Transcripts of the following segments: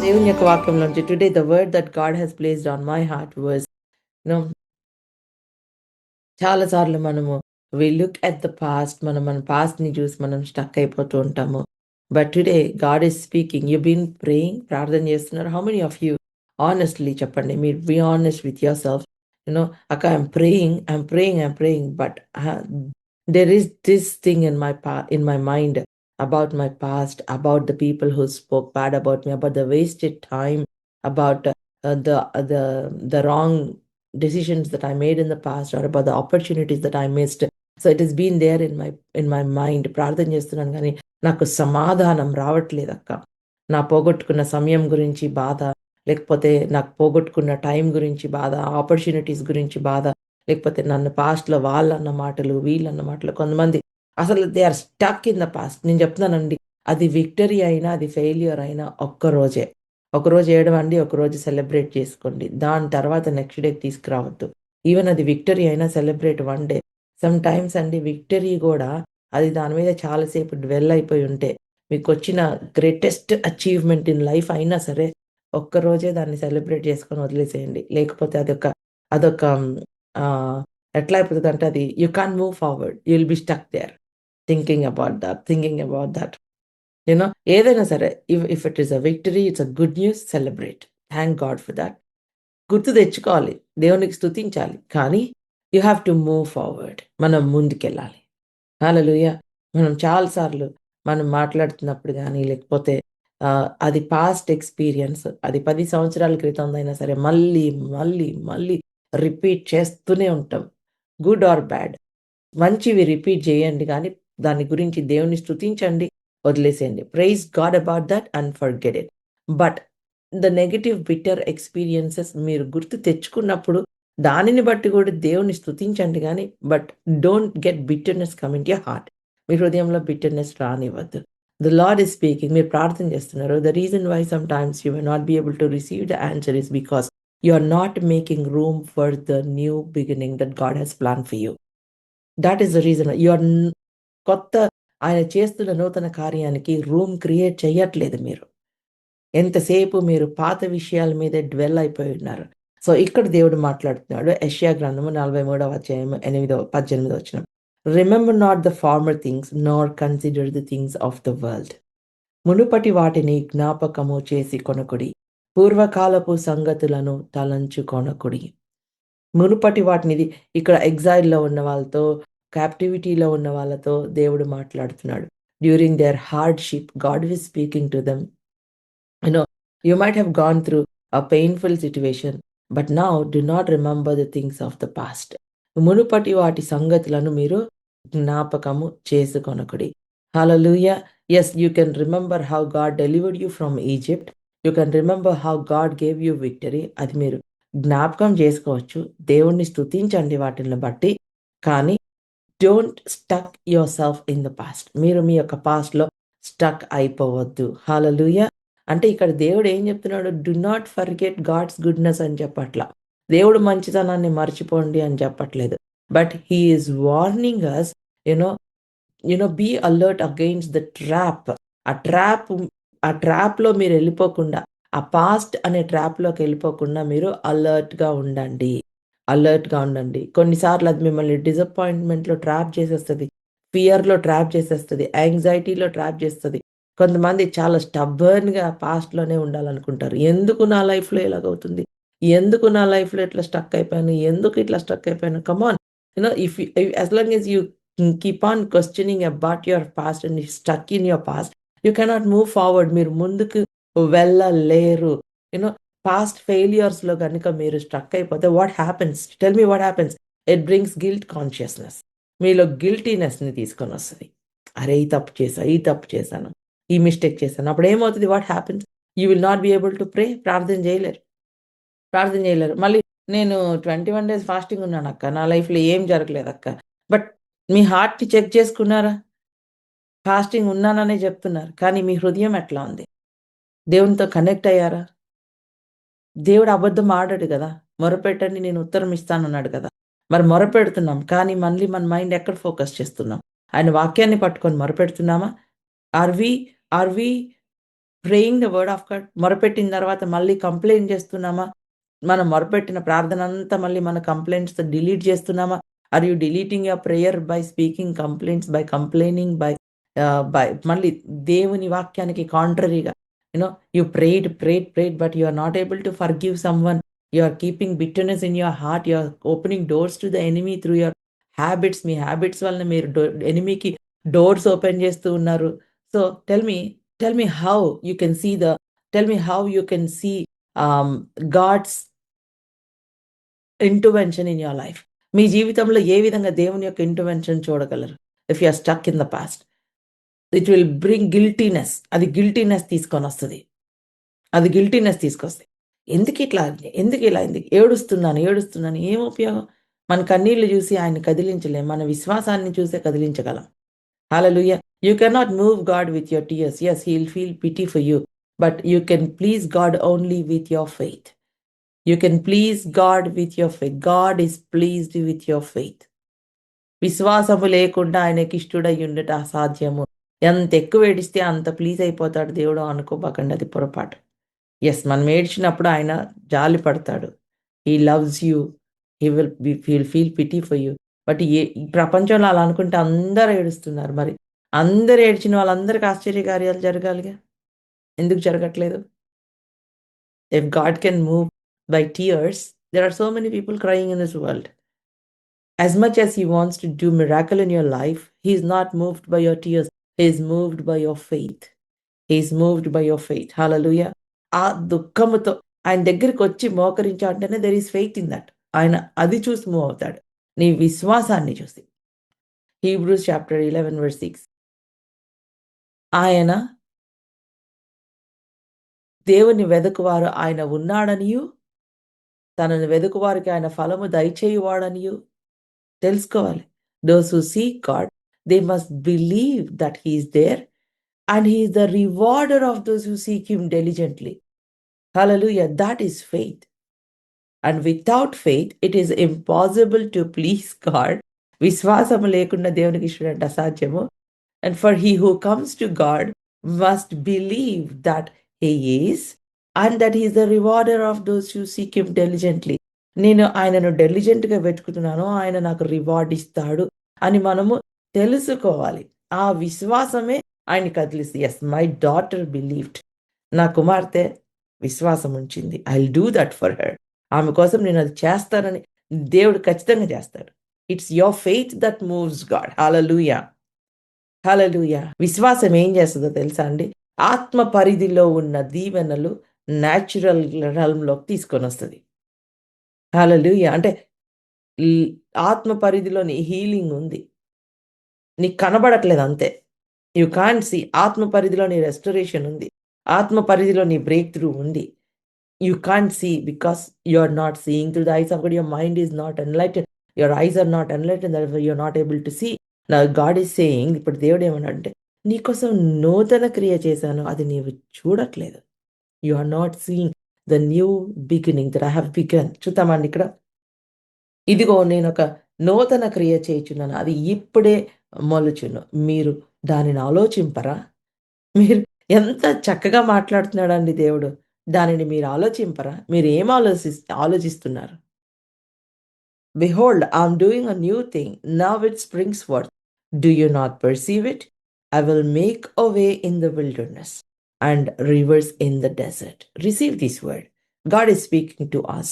దేవుని యొక్క వాక్యంలోంచి today the word that God has placed on my heart was no చాలా సార్లు మనము we look at the past మన పాస్ట్ ని చూసి మనం స్టక్ అయిపోతూ ఉంటాము. But today God is speaking. You been praying, ప్రార్థన చేస్తున్నారు. How many of you honestly చెప్పండి, మీరు be honest with yourself. అక్క I'm praying but there is this thing in my mind about my past, about the people who spoke bad about me, about the wasted time, about the wrong decisions that I made in the past, or about the opportunities that I missed. So it has been there in my mind. ప్రార్థన చేస్తున్నాను కానీ నాకు సమాధానం రావట్లేదు అక్క. నా పోగొట్టుకున్న సమయం గురించి బాధ, లేకపోతే నాకు పోగొట్టుకున్న టైం గురించి బాధ, ఆపర్చునిటీస్ గురించి బాధ, లేకపోతే నన్ను పాస్ట్‌లో వాళ్ళన్న మాటలు, వీళ్ళన్న మాటలు. కొంతమంది అసలు they are stuck in the past. నేను చెప్తున్నానండి, అది విక్టరీ అయినా, అది ఫెయిల్యూర్ అయినా ఒక్కరోజే. ఒకరోజు ఏడవండి, ఒకరోజు సెలబ్రేట్ చేసుకోండి. దాని తర్వాత నెక్స్ట్ డేకి తీసుకురావద్దు. ఈవెన్ అది విక్టరీ అయినా celebrate one day. Some times అండి విక్టరీ గూడా అది దాని మీద చాలా సేపు డ్వెల్ అయిపోయి ఉంటే, మీకొచ్చిన గ్రేటెస్ట్ అచీవ్‌మెంట్ ఇన్ లైఫ్ అయినా సరే, ఒక్కరోజే దాన్ని సెలబ్రేట్ చేసుకొని వదిలేసేయండి. లేకపోతే అదొక ఆహ్, ఎట్లా అయిపోతదంటే అది you can't move forward. You will be stuck there. Thinking about that. ఏదైనా సరే, if it is a victory, it's a good news, celebrate. Thank God for that. గుర్తు తెచ్చుకోవాలి. దేవునికి స్తుతించాలి. కానీ you have to move forward. మనం ముందుకెళ్ళాలి. హల్లెలూయా! మనం చాలా సార్లు మనం మాట్లాడుతున్నప్పుడు గానీ, లేకపోతే అది పాస్ట్ ఎక్స్‌పీరియన్స్. అది 10 సంవత్సరాల క్రితందైనా సరే, మళ్ళీ రిపీట్ చేస్తూనే ఉంటాం. Good or bad. మంచివి రిపీట్ చేయండి గానీ, దాని గురించి దేవుని స్తుతించండి, వదిలేసేయండి. Praise God about that and forget it. But the negative bitter experiences మీరు గుర్తు తెచ్చుకున్నప్పుడు, దానిని బట్టి కూడా దేవుని స్తుతించండి గానీ, but don't get bitterness come into your heart. మీ హృదయంలో బిట్టర్‌నెస్ రానివ్వద్దు. The lord is speaking. మీరు ప్రార్థన చేస్తున్నారు. The reason why sometimes you may not be able to receive the answer is because you are not making room for the new beginning that God has planned for you. That is the reason. You are కొత్త ఆయన చేస్తున్న నూతన కార్యానికి room create చేయట్లేదు మీరు. ఎంతసేపు మీరు పాత విషయాల మీదే డ్వెల్ అయిపోయి ఉన్నారు. సో, ఇక్కడ దేవుడు మాట్లాడుతున్నాడు. యెషయా గ్రంథము 43వ అధ్యాయము 18 వచనం. Remember not the former things nor consider the things of the world. మునుపటి వాటిని జ్ఞాపకము చేసి కొనకుడి. పూర్వకాలపు సంగతులను తలంచుకొనకుడి. మునుపటి వాటిని, ఇది ఇక్కడ ఎగ్జైల్‌లో ఉన్న వాళ్ళతో, క్యాప్టివిటీలో ఉన్న వాళ్ళతో దేవుడు మాట్లాడుతున్నాడు. During their hardship God is speaking to them. You know, you might have gone through a painful situation, but now do not remember the things of the past. మునుపటి వాటి సంగతులను మీరు జ్ఞాపకము చేసుకొనకుడి. హల్లెలూయా! Yes, you can remember how God delivered you from Egypt. You can remember how God gave you victory. అది మీరు జ్ఞాపకం చేసుకోవచ్చు. దేవుణ్ణి స్తుతించండి వాటిని బట్టి. కానీ don't stuck your self in the past. మీరు మీ యొక్క పాస్ట్‌లో స్టక్ అయిపోవద్దు. హల్లెలూయా! అంటే ఇక్కడ దేవుడు ఏం చెప్తున్నాడు? Do not forget God's goodness అని చెప్పట్ల. దేవుడు మంచితనాన్ని మర్చిపోండి అని చెప్పట్లేదు. But he is warning us, you know be alert against the trap. ఆ ట్రాప్ ఆ ట్రాప్‌లో మీరెళ్ళిపోకుండా, ఆ పాస్ట్ అనే ట్రాప్‌లోకెళ్ళిపోకుండా మీరు అలర్ట్‌గా ఉండండి. కొన్నిసార్లు అది మిమ్మల్ని డిసప్పాయింట్‌మెంట్‌లో ట్రాప్ చేసేస్తది. ఫియర్‌లో ట్రాప్ చేసేస్తది. యాంగ్జైటీలో ట్రాప్ చేస్తది. కొంతమంది చాలా స్టబ్బర్న్‌గా పాస్ట్‌లోనే ఉండాలనుకుంటారు. ఎందుకు నా లైఫ్‌లో ఇలాగవుతుంది? ఎందుకు నా లైఫ్‌లో ఇట్లా స్టక్ అయిపోయాను? ఎందుకు ఇట్లా స్టక్ అయిపోయాను? Come on. If as long as you keep on questioning about your past and stuck in your past, you cannot move forward. మీరు ముందుకు వెళ్ళలేరు. యూ నో పాస్ట్ ఫెయిల్యూర్స్‌లో గనుక మీరు స్ట్రక్ అయిపోతే what happens? Tell me what happens? It brings guilt consciousness. మీలో గిల్టీనెస్‌ని తీసుకొనొస్తది. అరే! ఈ తప్పు చేశాను. ఈ మిస్టేక్ చేశాను. అప్పుడేమవుతది? What happens? You will not be able to pray. ప్రార్థన చేయలేరు. మళ్ళీ నేను 21 డేస్ ఫాస్టింగ్ ఉన్నానక్క. నా లైఫ్‌లో ఏం జరగలేదక్క. బట్ మీ హార్ట్‌ని చెక్ చేసుకున్నారా? ఫాస్టింగ్ ఉన్నాననే చెప్తున్నారు. కానీ మీ హృదయం ఎట్లా ఉంది? దేవునితో కనెక్ట్ అయ్యారా? దేవుడు అబద్ధం ఆడడు గదా! మొరపెట్టండి నేను ఉత్తరం ఇస్తానన్నాడు కదా! మరి మొరపెడుతున్నాం. కానీ మళ్ళీ మన మైండ్ ఎక్కడ ఫోకస్ చేస్తున్నాం? ఆయన వాక్యాన్ని పట్టుకొని మొరపెడుతున్నామా? Are we are we praying the word of God. మొరపెట్టిన తర్వాత మళ్ళీ కంప్లైంట్ చేస్తున్నామా? మనం మొరపెట్టిన ప్రార్థన అంతా మళ్ళీ మన కంప్లైంట్స్ డిలీట్ చేస్తున్నామా? Are you deleting your prayer by speaking complaints, by complaining, by మళ్ళీ దేవుని వాక్యానికి కాంట్రరీగా you prayed but you are not able to forgive someone. You are keeping bitterness in your heart. You are opening doors to the enemy through your habits. మీ habits వలన మీరు ఎనిమీకి doors open చేస్తూ ఉన్నారు. So tell me tell me how you can see the tell me how you can see God's intervention in your life. మీ జీవితంలో ఏ విధంగా దేవుని యొక్క ఇంటర్వెన్షన్ చూడగలరు? If you are stuck in the past, it will bring guiltiness. అది guiltiness తీసుకొనొస్తది. అది గిల్టీనెస్ తీసుకొస్తది. ఎందుకిట్లా అయింది? ఎందుకిలా అయింది? ఏడుస్తున్నాను. ఏం ఉపయోగం? మన కన్నీళ్లు చూసి ఆయన్ని కదిలించలేం. మన విశ్వాసాన్ని చూసే కదిలించగలం. Hallelujah. You cannot move God with your tears. Yes, He'll feel pity for you, but you can please God only with your faith. You can please God with your faith. God is pleased with your faith. విశ్వాసము లేకుండా ఆయనకి ఇష్టడై ఉండట అసాధ్యము. ఎంత ఎక్కువ ఏడిస్తే అంత please అయిపోతాడు దేవుడు అనుకోబాకండి, అది పొరపాటు. ఎస్, మనం ఏడ్చినప్పుడు ఆయన జాలి పడతాడు. He loves you. He will feel pity for you. But ఈ ప్రపంచంలో అలా అనుకుంటే అందరూ ఏడుస్తున్నారు. మరి అందరు ఏడ్చిన వాళ్ళందరికీ ఆశ్చర్యకార్యాలు జరగాలిగా, ఎందుకు జరగట్లేదు? If God can move by tears, there are so many people crying in this world. As much as he wants to do miracle in your life, he is not moved by your tears. He is moved by your faith. He is moved by your faith. Hallelujah. ఆ దుఃఖముతో ఆయన దగ్గరికి వచ్చి మోకరించా అంటేనే there is faith in that. ఆయన అది చూసి move అవుతాడు, నీ విశ్వాసాన్ని చూసి. Hebrews chapter 11 verse 6. ఆయన దేవుని వెదకువారు ఆయన ఉన్నాడనియు, తనను వెదుకువారికి ఆయన ఫలము దయచేయువాడనియు తెలుసుకోవాలి. Those who seek God, they must believe that he is there and he is the rewarder of those who seek him diligently. Hallelujah. That is faith. And without faith, it is impossible to please God. విశ్వాసము లేకుండా దేవునికి ఇష్టడంటే అసాధ్యము. And for he who comes to God must believe that he is, and that he is the rewarder of those who seek him diligently. నేను ఆయనను డెలిజెంట్గా వెతుకుతున్నాను, ఆయన నాకు reward ఇస్తాడు అని మనము తెలుసుకోవాలి. ఆ విశ్వాసమే ఆయన్ని కదిలిస్తుంది. Yes, my daughter believed. నా కుమార్తె విశ్వాసం ఉంచింది. I will do that for her. ఆమె కోసం నేను అది చేస్తానని దేవుడు ఖచ్చితంగా చేస్తాడు. It's your faith that moves God. Hallelujah. Hallelujah. విశ్వాసం ఏం చేస్తుందో తెలుసా అండి? ఆత్మ పరిధిలో ఉన్న దీవెనలు న్యాచురల్ realmలోకి తీసుకొని వస్తుంది. హల్లెలూయా. అంటే ఆత్మ పరిధిలోని హీలింగ్ ఉంది. నీకు కనబడట్లేదు అంతే. You can't see. ఆత్మ పరిధిలో నీ రెస్టరేషన్ ఉంది. ఆత్మ పరిధిలో నీ బ్రేక్ త్రూ ఉంది. You can't see because you are not seeing through the eyes of God. Your mind is not enlightened. Your eyes are not enlightened. You are not able to see. నా God is saying, ఇప్పుడు దేవుడు ఏమన్నాడంటే నీకోసం నూతన క్రియ చేశాను, అది నీవు చూడట్లేదు. You are not seeing the new beginning that I have begun. చూద్దామండి ఇక్కడ. ఇదిగో నేను ఒక నూతన క్రియ చేయుచున్నాను, అది ఇప్పుడే మొలుచును, మీరు దానిని ఆలోచింపరా? మీరు ఎంత చక్కగా మాట్లాడుతున్నాడండి దేవుడు. దానిని మీరు ఆలోచింపరా? మీరు ఏం ఆలోచిస్తున్నారు? Behold, I am doing a new thing. Now it springs forth. Do you not perceive it? I will make a way in the wilderness and rivers in the desert. Receive this word. God is speaking to us.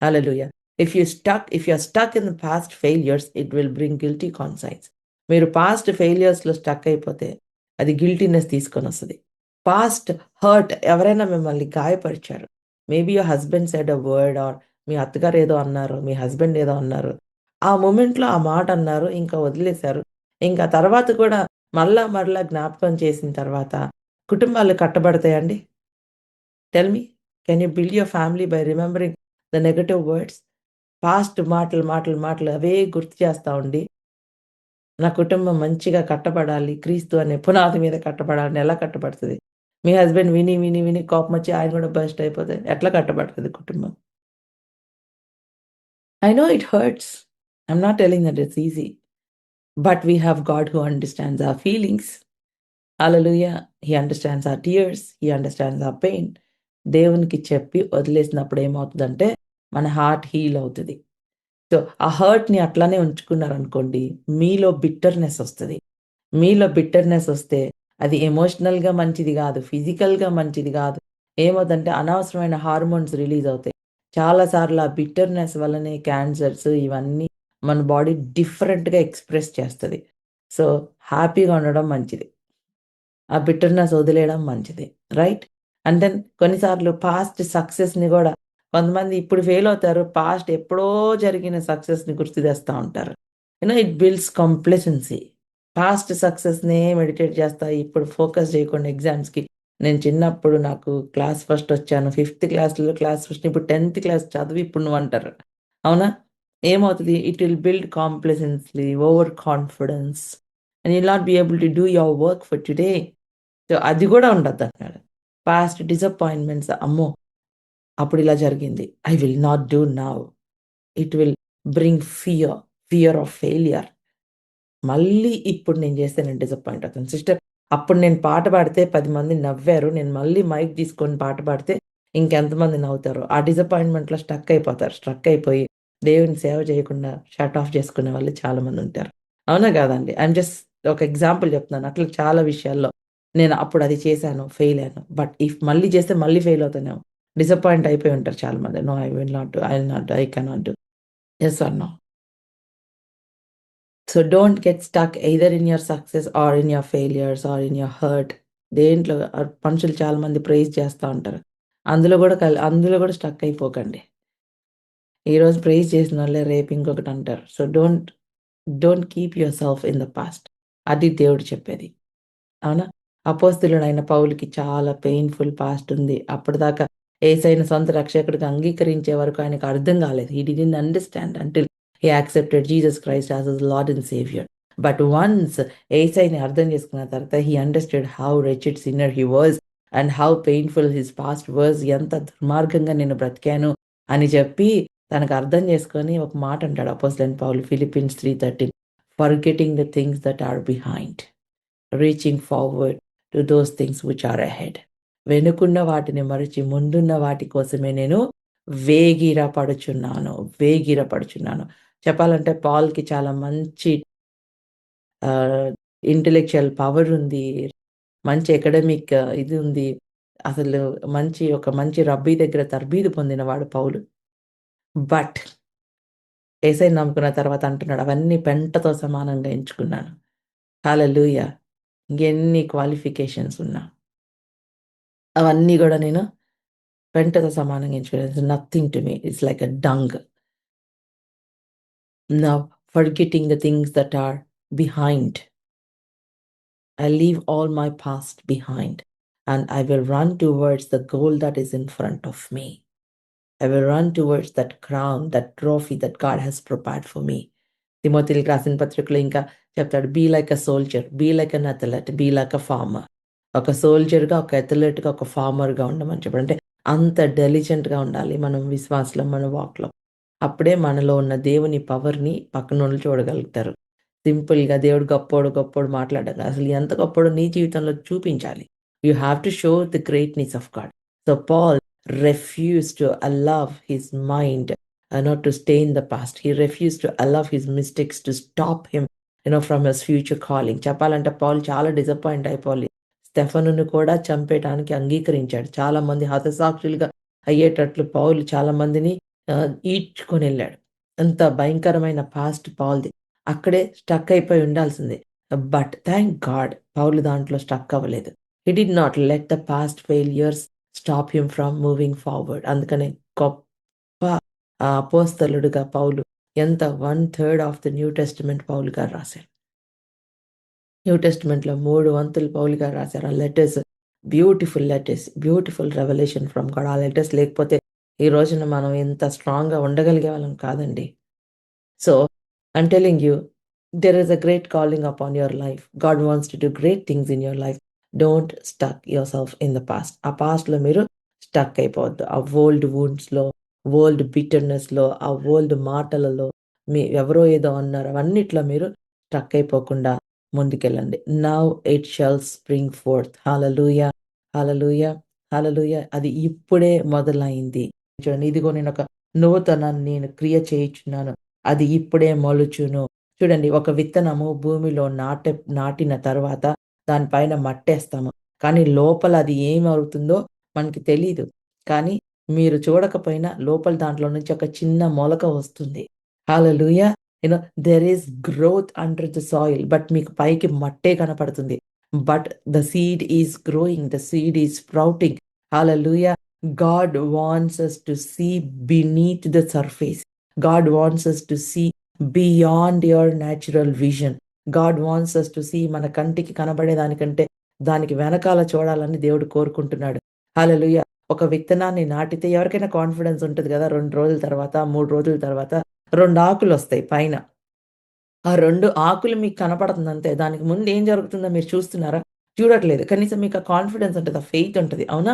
Hallelujah. If you're stuck in the past failures, it will bring guilty conscience. మీరు past ఫెయిలియర్స్లో stuck అయిపోతే అది గిల్టీనెస్ తీసుకొని వస్తుంది. Past hurt, ఎవరైనా మిమ్మల్ని గాయపరిచారు. Maybe your husband said a word, or మీ అత్తగారు ఏదో అన్నారు, మీ హస్బెండ్ ఏదో అన్నారు. ఆ మూమెంట్లో ఆ మాట అన్నారు, ఇంకా వదిలేశారు. ఇంకా తర్వాత కూడా మరలా జ్ఞాపకం చేసిన తర్వాత కుటుంబాలు కట్టబడతాయండి? Tell me, can you build your family by remembering the negative words? Past మాటలు అవే గుర్తు చేస్తా ఉండి, నా కుటుంబం మంచిగా కట్టబడాలి, క్రీస్తు అనే పునాది మీద కట్టబడాలని ఎలా కట్టబడుతుంది? మీ హస్బెండ్ విని కోపం వచ్చి ఆయన కూడా బస్ట్ అయిపోతే ఎట్లా కట్టబడుతుంది కుటుంబం? I know it hurts. I'm not telling that it's easy. But we have God who understands our feelings. Hallelujah! He understands our tears. He understands our pain. దేవునికి చెప్పి వదిలేసినప్పుడు ఏమవుతదంటే, మన హార్ట్ హీల్ అవుతది. సో, ఆ హర్ట్‌ని అట్లానే ఉంచుకున్నారనుకోండి, మీలో బిట్టర్‌నెస్ ఒస్తది. మీలో బిట్టర్‌నెస్ ఒస్తే, అది ఎమోషనల్‌గా మంచిది గాదు, ఫిజికల్‌గా మంచిది గాదు. ఏమవుద్దంటే, అనవసరమైన హార్మోన్స్ రిలీజ్ అవుతాయి. చాలా సార్లు ఆ బిట్టర్‌నెస్ వల్లనే క్యాన్సర్స్ ఇవన్నీ మన బాడీ డిఫరెంట్‌గా ఎక్స్‌ప్రెస్ చేస్తది. సో, హ్యాపీగా ఉండడం మంచిది. ఆ బిట్టర్‌నెస్ వదిలేయడం మంచిది. రైట్? అండ్ దెన్ కొన్నిసార్లు పాస్ట్ సక్సెస్‌ని గూడా కొంతమంది ఇప్పుడు ఫెయిల్ అవుతారు. పాస్ట్ ఎప్పుడో జరిగిన సక్సెస్‌ని గుర్తు తెస్తా ఉంటారు. It builds complacency. పాస్ట్ సక్సెస్‌నే మెడిటేట్ చేస్తా. ఇప్పుడు ఫోకస్ చేయకుండా ఎగ్జామ్స్‌కి. నేను చిన్నప్పుడు నాకు క్లాస్ ఫస్ట్ వచ్చాను. ఫిఫ్త్ క్లాస్‌లో క్లాస్ ఫస్ట్. ఇప్పుడు 10థ్ క్లాస్ చదివి ఇప్పుడు నువ్వంటారు. అవునా? ఏమవుతది? It will build complacency, over confidence and you will not be able to do your work for today. So, అది గూడా ఉండద్దన్నాడు. పాస్ట్ డిసప్పాయింట్‌మెంట్స్ అమ్మో! అప్పుడిలా జరిగింది. I will not do now. It will bring fear. Fear of failure. మళ్ళీ ఇప్పుడు నేను చేస్తే నేను డిసప్పాయింట్ అవుతాను. సిస్టర్ అప్పుడు నేను పాట పాడితే 10 మంది నవ్వారు. నేను మళ్ళీ మైక్ తీసుకొని పాట పాడితే ఇంకెంతమంది నవ్వుతారో. ఆ డిసప్పాయింట్‌మెంట్‌లో స్ట్రక్ అయిపోతారు. స్ట్రక్ అయిపోయి దేవుని సేవ చేయకుండా షట్ ఆఫ్ చేసుకునే వాళ్ళు చాలామందుంటారు. అవునా కాదండి? ఐయామ్ జస్ట్ ఒక ఎగ్జాంపుల్ చెప్తున్నాను. అట్లా చాలా విషయాల్లో నేను అప్పుడు అది చేశాను, ఫెయిల్ అయ్యాను. బట్ ఇఫ్ మళ్ళీ చేస్తే మళ్ళీ ఫెయిల్ అవుతానేమో. డిసప్పాయింట్ అయిపోయి ఉంటారు చాలామంది. No I will not do. I will not do. I cannot do. Yes or no? So don't get stuck either in your success or in your failures or in your hurt. దేంట్లో మనుషులు చాలామంది praise చేస్తా ఉంటారు. అందులో గూడా stuck అయిపోకండి. ఈరోజు praise చేసినోళ్ళే రేపు ఇంకొకటి అంటారు. So don't keep yourself in the past. అది దేవుడు చెప్పేది. అవునా? అపోస్తలుడైన పౌలుకి చాలా పెయిన్‌ఫుల్ పాస్ట్ ఉంది. అప్పటిదాకా యేసయ్యని సొంత రక్షకుడిగా అంగీకరించే వరకు ఆయనకు అర్థం కాలేదు. He didn't understand until he accepted Jesus Christ as his Lord and saviour. But once యేసయ్యని అర్థం చేసుకున్న తర్వాత he understand how wretched sinner he was and how painful his past was. ఎంత దుర్మార్గంగా నేను బ్రతికాను అని చెప్పి తనకు అర్థం చేసుకొని ఒక మాట అంటాడు అపోస్తలుడైన పౌలు Philippians 3:13 forgetting the things that are behind. Reaching forward to those things which are ahead. వెనుకున్న వాటిని మరచి ముందున్న వాటి కోసమే నేను వేగిరపడుచున్నాను. వేగిరపడుచున్నాను. చెప్పాలంటే పాల్‌కి చాలా మంచి ఆహ్, ఇంటెలెక్చువల్ పవర్ ఉంది. మంచి అకాడమిక్ ఇది ఉంది. అసలు ఒక మంచి రబ్బీ దగ్గర తర్బీదు పొందినవాడు పౌలు. బట్ యేసయ్యని నమ్ముకున్న తర్వాత అంటున్నాడు, అవన్నీ పెంటతో సమానంగా ఎంచుకున్నాను. హల్లెలూయా! ఎన్ని క్వాలిఫికేషన్స్ ఉన్నా. అవన్నీ గూడా నేను పెంటతో సమానంగా ఎంచుకున్నాను. It's nothing to me. It's like a dung. Now, forgetting the things that are behind, I leave all my past behind and I will run towards the goal that is in front of me. I will run towards that crown, that trophy that God has prepared for me. తిమోతికి రాసిన పత్రికలో ఇంకా చెప్తాడు. Be like a soldier, be like an athlete, be like a farmer. ఒక సోల్జర్‌గా, ఒక అథ్లెట్‌గా, ఒక ఫార్మర్‌గా ఉండమని చెప్పాడు. అంటే అంత డెలిజెంట్‌గా ఉండాలి మనం విశ్వాసంలో, మన వాక్‌లో. అప్పుడే మనలో ఉన్న దేవుని పవర్‌ని పక్కనోళ్ళు చూడగలుగుతారు. సింపుల్‌గా దేవుడు గొప్పోడు, గొప్పోడు మాట్లాడడం కాదు. అసలు ఎంత గొప్పోడో నీ జీవితంలో చూపించాలి. You have to show the greatness of God. So, Paul refused to allow his mind not to stay in the past. He refused to allow his mistakes to stop him, from his future calling. చెప్పాలంటే పౌలు చాలా disappoint అయిపోలి. స్టెఫనును కూడా చంపేయటానికి అంగీకరించాడు. చాలామంది హతసాక్షులుగా అయ్యేటట్లు పౌలు చాలా మందిని ఈడ్చుకొనెళ్ళాడు. అంత భయంకరమైన past పౌల్‌ది. అక్కడే స్టక్ అయిపోయి ఉండాల్సిందే. బట్ థాంక్ గాడ్ పౌలు దాంట్లో స్టక్ అవ్వలేదు. హి did not let the past failures stop him from moving forward. అందుకనే గొప్ప అపోస్తలుడుగా పౌలు ఎంత 1/3 ఆఫ్ ద న్యూ టెస్టమెంట్ పౌలు గారు రాశారు. న్యూ టెస్టమెంట్‌లో 3 వంతులు పౌలు గారు రాశారు. ఆ letters beautiful letters. Beautiful revolution from God. ఆ లెటర్స్ లేకపోతే ఈ రోజున మనం ఇంత స్ట్రాంగ్‌గా ఉండగలిగే వాళ్ళం కాదండి. So, I'm telling you, there is a great calling upon your life. God wants to do great things in your life. Don't stuck yourself in the past. ఆ పాస్ట్‌లో మీరు స్టక్ అయిపోవద్దు. ఆ ఓల్డ్ వూండ్స్‌లో, ఓల్డ్ బిట్టర్‌నెస్‌లో, ఆ ఓల్డ్ మాటలలో ఎవరో ఏదో అన్నారు అవన్నిట్లో మీరు స్టక్ అయిపోకుండా ముందుకెళ్ళండి. Now it shall spring forth. Hallelujah! Hallelujah! Hallelujah! అది ఇప్పుడే మొదలైంది. చూడండి, ఇదిగో నేనొక నూతనాన్ని నేను క్రియ చేయుచున్నాను. అది ఇప్పుడే మొలుచును. చూడండి, ఒక విత్తనము భూమిలో నాటిన తర్వాత దానిపైన మట్టేస్తాము. కానీ లోపల అది ఏమవుతుందో మనకి తెలీదు. కానీ మీరు చూడకపోయినా లోపల దాంట్లో నుంచి ఒక చిన్న మొలక వస్తుంది. Hallelujah! There is growth under the soil. But మీకు పైకి మట్టే కనపడుతుంది. But the seed is growing. The seed is sprouting. Hallelujah! God wants us to see beneath the surface. God wants us to see beyond your natural vision. God wants us to see మన కంటికి కనబడే దానికంటే దానికి వెనకాల చూడాలని దేవుడు కోరుకుంటున్నాడు. హల్లెలూయా! ఒక విత్తనాన్ని నాటితే ఎవరికైనా కాన్ఫిడెన్స్ ఉంటది గదా! 2 రోజుల తర్వాత, 3 రోజుల తర్వాత 2 ఆకులొస్తాయి పైన. ఆ 2 ఆకులు మీకు కనపడుతుందంతే. దానికి ముందు ఏం జరుగుతుందో మీరు చూస్తున్నారా? చూడట్లేదు. కనీసం మీకు ఆ కాన్ఫిడెన్స్ ఉంటది. ఆ ఫెయిత్ ఉంటది. అవునా?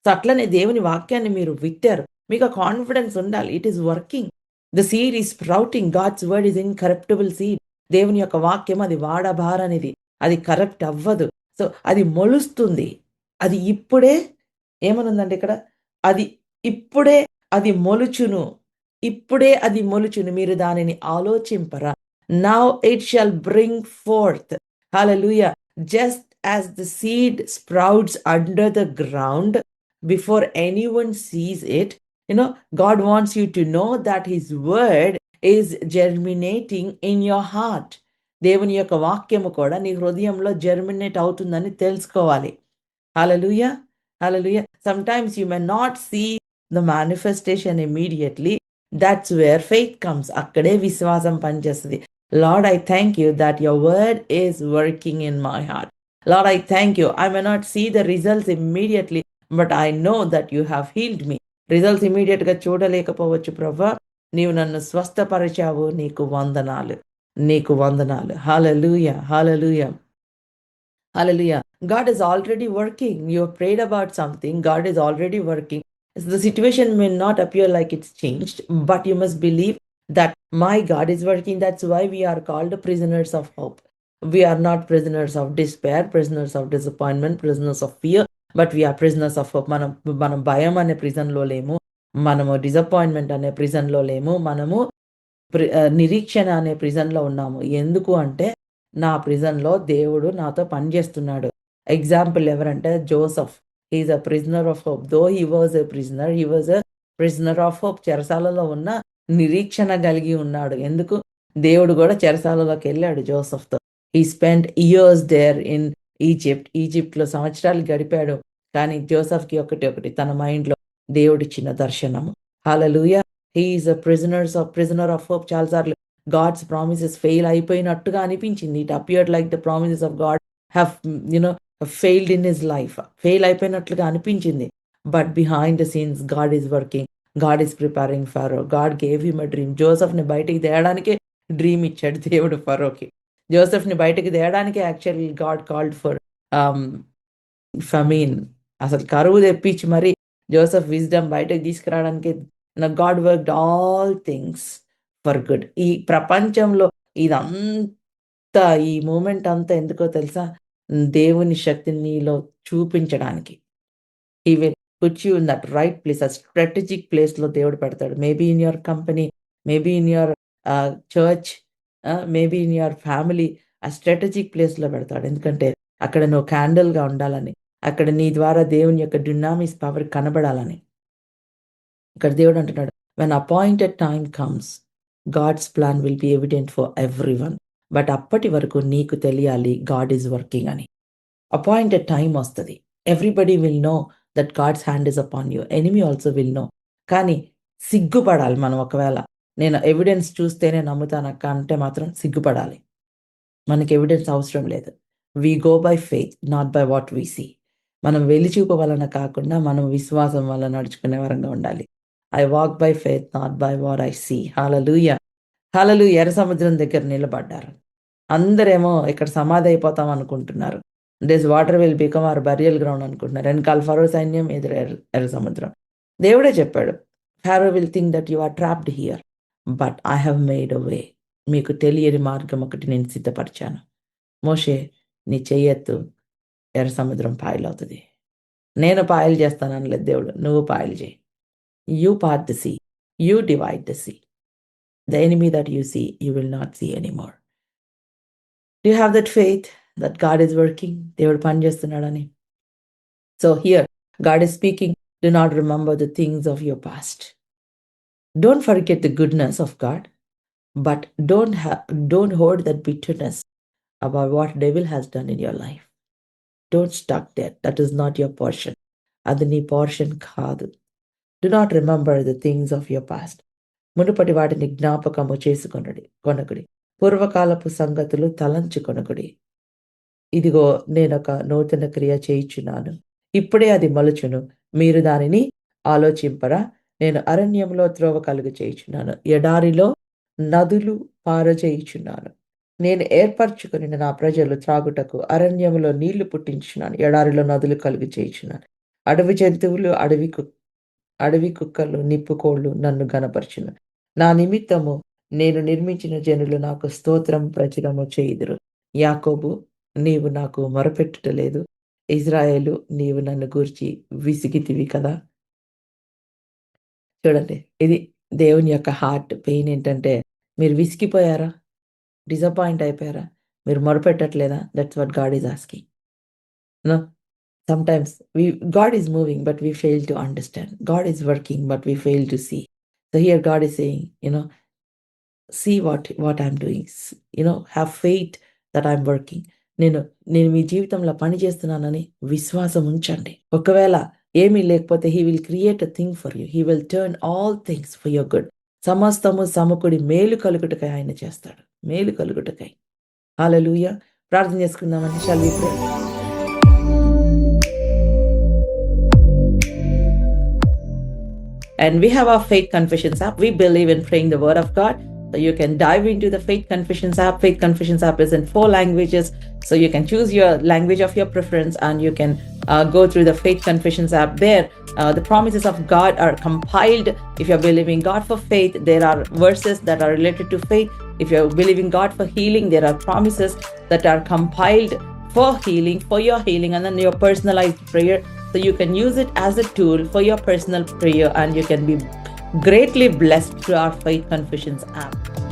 సో, అట్లనే దేవుని వాక్యాన్ని మీరు విత్తారు. మీకు ఆ కాన్ఫిడెన్స్ ఉండాలి. It is working. The seed is sprouting. God's word is incorruptible seed. దేవుని యొక్క వాక్యం అది వాడబారనిది. అది కరప్ట్ అవ్వదు. సో, అది మొలుస్తుంది. అది ఇప్పుడే ఏమనుందంటే ఇక్కడ? అది ఇప్పుడే అది మొలుచును. ఇప్పుడే అది మొలుచును. మీరు దానిని ఆలోచింపరా? Now it shall bring forth. Hallelujah. Just as the seed sprouts under the ground before anyone sees it, God wants you to know that His word is germinating in your heart. దేవుని యొక్క వాక్యము కూడా నీ హృదయంలో germinate అవుతుందని తెలుసుకోవాలి. Hallelujah. Hallelujah. Sometimes you may not see the manifestation immediately. That's where faith comes. అక్కడే విశ్వాసం పనిచేస్తది. Lord, I thank you that your word is working in my heart. Lord, I thank you. I may not see the results immediately, but I know that you have healed me. Results ఇమ్మీడియేట్‌గా చూడలేకపోవచ్చు ప్రభా. నీవు నన్ను స్వస్థపరిచావు. నీకు వందనాలు. నీకు వందనాలు. హల్లెలూయా! హల్లెలూయా! Hallelujah. God is already working. You have prayed about something. God is already working. The situation may not appear like it's changed, but you must believe that my God is working. That's why we are called prisoners of hope. We are not prisoners of despair, prisoners of disappointment, prisoners of fear, but we are prisoners of hope. మనం భయం అనే ప్రిజన్‌లో లేము. మనము disappointment అనే ప్రిజన్‌లో లేము. మనము నిరీక్షణ అనే ప్రిజన్‌లో ఉన్నాము. ఎందుకు అంటే నా ప్రిజన్‌లో దేవుడు నాతో పని చేస్తున్నాడు. ఎగ్జాంపుల్ ఎవరంటే Joseph. He is a prisoner of hope. Though he was a prisoner, he was a prisoner of hope. చెరసాలలో ఉన్న నిరీక్షణ కలిగి ఉన్నాడు. ఎందుకు? దేవుడు కూడా చెరసాలలోకెళ్ళాడు జోసెఫ్‌తో. He spent years there in Egypt. ఈజిప్ట్‌లో సంవత్సరాలు గడిపాడు. కానీ జోసెఫ్‌కి ఒకటి తన మైండ్‌లో దేవుడిచ్చిన దర్శనము. Hallelujah! He is a prisoner of hope. చాలా సార్లు గాడ్స్ ప్రామిసెస్ ఫెయిల్ అయిపోయినట్టుగా అనిపించింది. It appeared like the promises of God have failed in his life. Fail అయిపోయినట్లుగా అనిపించింది. But behind the scenes God is working. God is preparing Pharaoh. God gave him a dream. జోసెఫ్‌ని బయటికి తేవడానికే dream ఇచ్చాడు దేవుడు ఫరోకి. జోసెఫ్‌ని బయటికి తేవడానికే actually God called for famine. అసలు కరువు తెప్పించి మరి జోసెఫ్ విజ్డమ్ బయటకి తీసుకురావడానికి God worked all things for good. ఈ ప్రపంచంలో ఇదంతా ఈ మూమెంట్ అంతా ఎందుకో తెలుసా? దేవుని శక్తిని నీలో చూపించడానికి. He will put you in that right place. ఆ స్ట్రాటజిక్ ప్లేస్‌లో దేవుడు పెడతాడు. Maybe in your company, maybe in your church, maybe in your family. ఆ స్ట్రాటజిక్ ప్లేస్‌లో పెడతాడు. ఎందుకంటే అక్కడ నువ్వు క్యాండిల్‌గా ఉండాలని. అక్కడ నీ ద్వారా దేవుని యొక్క డునామిస్ పవర్ కనబడాలని. ఇక్కడ దేవుడు అంటున్నాడు, when appointed time comes God's plan will be evident for everyone. But అప్పటి వరకు నీకు తెలియాలి గాడ్ ఈజ్ వర్కింగ్ అని. అపాయింటెడ్ టైమ్ వస్తది. Everybody will know that God's hand is upon you. Enemy also will know. కానీ సిగ్గుపడాలి మనం. ఒకవేళ నేను ఎవిడెన్స్ చూస్తేనే నమ్ముతానక్క అంటే మాత్రం సిగ్గుపడాలి. మనకి ఎవిడెన్స్ అవసరం లేదు. We go by faith, not by what we see. మనం వెలిచూపు వలన కాకుండా మనం విశ్వాసం వల్ల నడుచుకునే వరంగా ఉండాలి. I walk by faith, not by what I see. Hallelujah! Hallelujah! ఎర్ర సముద్రం దగ్గర నిలబడ్డారు. అందరేమో ఇక్కడ సమాధి అయిపోతాం అనుకుంటున్నారు. This water will become our burial ground అనుకుంటున్నారు. వెనకాల ఫరో సైన్యం, ఎదురు ఎర్ర సముద్రం. దేవుడే చెప్పాడు, Pharaoh will think that you are trapped here, but I have made a way. మీకు తెలియని మార్గం ఒకటి నేను సిద్ధపరిచాను. మోషే నీ చెయ్యెత్తు, ఎర్ర సముద్రం పాయలవుతుంది. నేను పాయలు చేస్తాననలేదు దేవుడు, నువ్వు పాయలు చేయి. You part the sea, you divide the sea. The enemy that you see, you will not see anymore. Do you have that faith that God is working? దేవుడు పని చేస్తున్నాడని. So here God is speaking, do not remember the things of your past. Don't forget the goodness of God, but don't hold that bitterness about what devil has done in your life. Don't stuck there. That is not your portion. అది నీ portion కాదు. Do not remember the things of your past. మునుపటి వాటిని జ్ఞాపకము కొనకుడి. పూర్వకాలపు సంగతులు తలంచుకొనకుడి. ఇదిగో నేనొక నూతన క్రియ చేయుచున్నాను, ఇప్పుడే అది మలుచును, మీరు దానిని ఆలోచింపరా? నేను అరణ్యంలో త్రోవ కలుగ చేయుచున్నాను, ఎడారిలో నదులు పారజేయుచున్నాను. నేను ఏర్పరచుకుని నా ప్రజలు త్రాగుటకు అరణ్యంలో నీళ్లు పుట్టించున్నాను, ఎడారిలో నదులు కలుగు చేయుచున్నాను. అడవి జంతువులు, అడవి కుక్కలు, నిప్పుకోళ్ళు నన్ను గనపరచును. నా నిమిత్తము నేను నిర్మించిన జనులు నాకు స్తోత్రం ప్రచురము చేయుదురు. యాకోబు, నీవు నాకు మొరపెట్టుటలేదు, ఇజ్రాయేలు, నీవు నన్ను గూర్చి విసిగితివి కదా. చూడండి, ఇది దేవుని యొక్క హార్ట్ పెయిన్ ఏంటంటే, మీరు విసిగిపోయారా? డిసప్పాయింట్ అయిపోయారా? మీరు మొరపెట్టట్లేదా? That's what God is asking. No, sometimes God is moving, but we fail to understand. God is working, but we fail to see. So here God is saying, see what I'm doing. Have faith that I'm working. నేను మీ జీవితంలో పని చేస్తున్నానని విశ్వాసం ఉంచండి. ఒకవేళ ఏమీ లేకపోతే he will create a thing for you. He will turn all things for your good. సమస్తము సమకూడి మేలు కలుగుటకై ఆయన చేస్తాడు. మేలు కలుగుటకై. హల్లెలూయా. ప్రార్థన చేసుకుందామని. shall we pray? And we have our Faith Confessions app. We believe in praying the word of God. So you can dive into the Faith Confessions app. Faith Confessions app is in 4 languages. So you can choose your language of your preference and you can go through the Faith Confessions app. There, the promises of God are compiled. If you're believing God for faith, there are verses that are related to faith. If you're believing God for healing, there are promises that are compiled for healing, for your healing, and then your personalized prayer. So you can use it as a tool for your personal prayer and you can be greatly blessed through our Faith Confessions app.